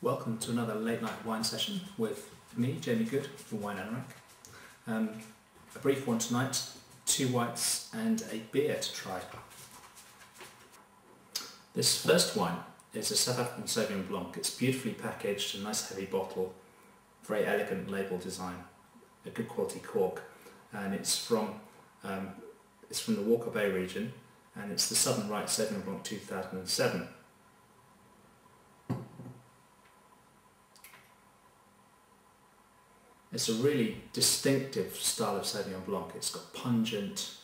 Welcome to another late night wine session with me, Jamie Goode from Wineanorak. A brief one tonight, 2 whites and a beer to try. This first wine is a South African Sauvignon Blanc. It's beautifully packaged, a nice heavy bottle, very elegant label design, a good quality cork, and it's from the Walker Bay region, and it's the Southern Rite Sauvignon Blanc 2007. It's a really distinctive style of Sauvignon Blanc. It's got pungent,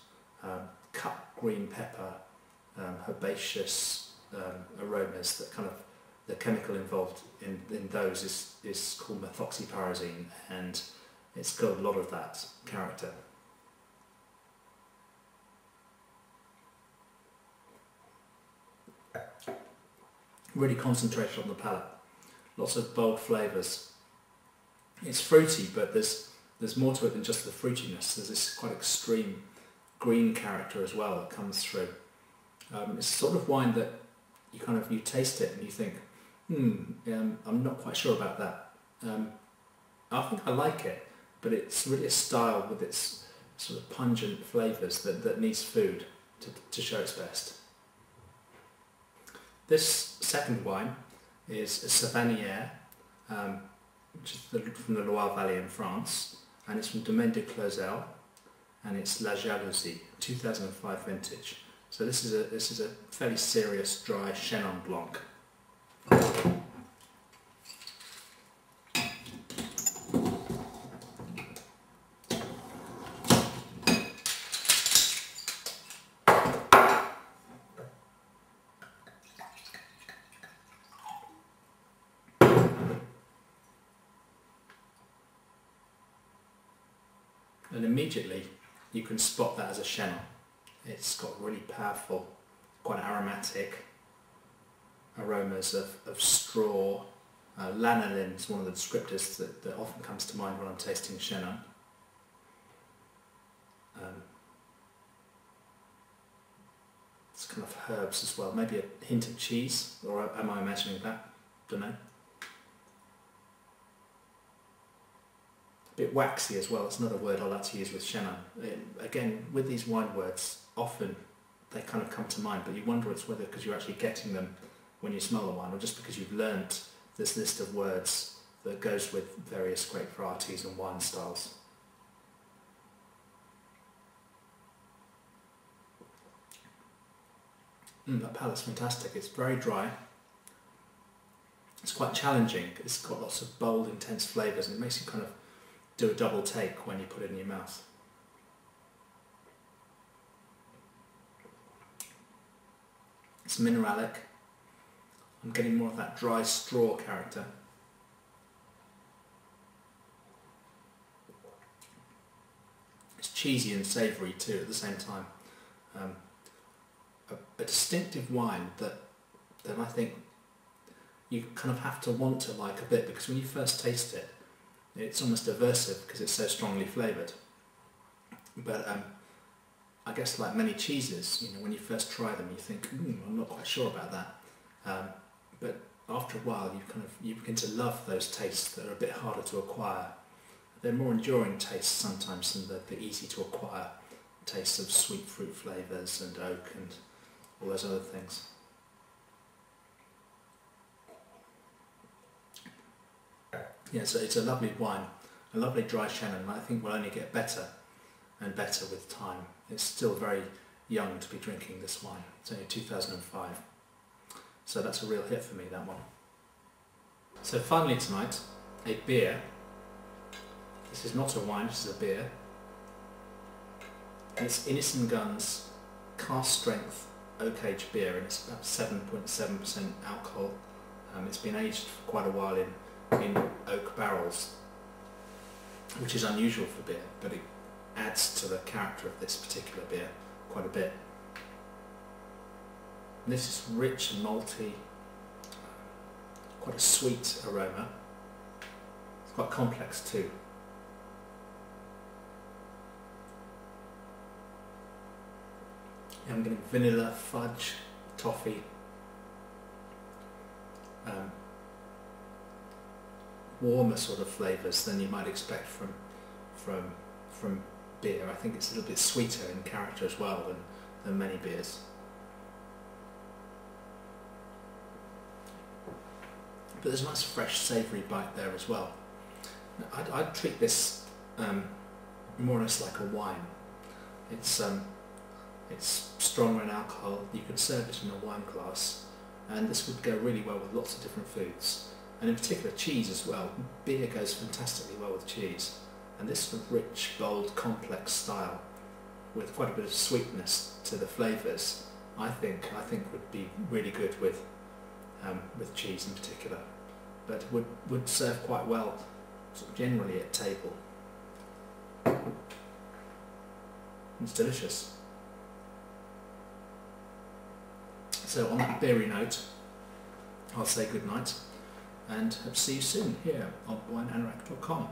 cut green pepper, herbaceous aromas. That kind of the chemical involved in those is called methoxypyrazine, and it's got a lot of that character. Really concentrated on the palate. Lots of bold flavours. It's fruity, but there's more to it than just the fruitiness. There's this quite extreme green character as well that comes through. It's the sort of wine that you taste it and you think, I'm not quite sure about that. I think I like it, but it's really a style with its sort of pungent flavours that needs food to show its best. This second wine is a Savanière, which is from the Loire Valley in France, and it's from Domaine de Clausel, and it's La Jalousie, 2005 vintage. So this is a fairly serious dry Chenin Blanc. And immediately you can spot that as a Chenin. It's got really powerful, quite aromatic aromas of straw. Lanolin is one of the descriptors that often comes to mind when I'm tasting Chenin. It's kind of herbs as well, maybe a hint of cheese, or am I imagining that? Don't know. Bit waxy as well. It's another word I like to use with Chenin. Again, with these wine words, often they kind of come to mind, but you wonder it's whether because you're actually getting them when you smell the wine, or just because you've learnt this list of words that goes with various grape varieties and wine styles. That palate's fantastic. It's very dry. It's quite challenging. It's got lots of bold, intense flavours, and it makes you kind of do a double take when you put it in your mouth. It's mineralic. I'm getting more of that dry straw character. It's cheesy and savoury too at the same time. A distinctive wine that I think you kind of have to want to like a bit, because when you first taste it, it's almost aversive because it's so strongly flavoured. But I guess like many cheeses, when you first try them, you think, I'm not quite sure about that. But after a while, you begin to love those tastes that are a bit harder to acquire. They're more enduring tastes sometimes than the easy to acquire tastes of sweet fruit flavours and oak and all those other things. Yeah, so it's a lovely wine, a lovely dry Chenin, and I think will only get better and better with time. It's still very young to be drinking this wine. It's only 2005. So that's a real hit for me, that one. So finally tonight, a beer. This is not a wine, this is a beer. And it's Innis & Gunn's cask strength oak aged beer, and it's about 7.7% alcohol. It's been aged for quite a while in oak barrels, which is unusual for beer, but it adds to the character of this particular beer quite a bit. And this is rich and malty, quite a sweet aroma. It's quite complex too. I'm getting vanilla, fudge, toffee, warmer sort of flavours than you might expect from beer. I think it's a little bit sweeter in character as well than many beers. But there's a nice fresh savoury bite there as well. I'd treat this more or less like a wine. It's stronger in alcohol. You could serve it in a wine glass, and this would go really well with lots of different foods, and in particular cheese as well. Beer goes fantastically well with cheese, and this sort of rich, bold, complex style with quite a bit of sweetness to the flavours, I think would be really good with cheese in particular, but would serve quite well sort of generally at table. It's delicious. So on that beery note, I'll say good night and hope to see you soon here on wineanorak.com.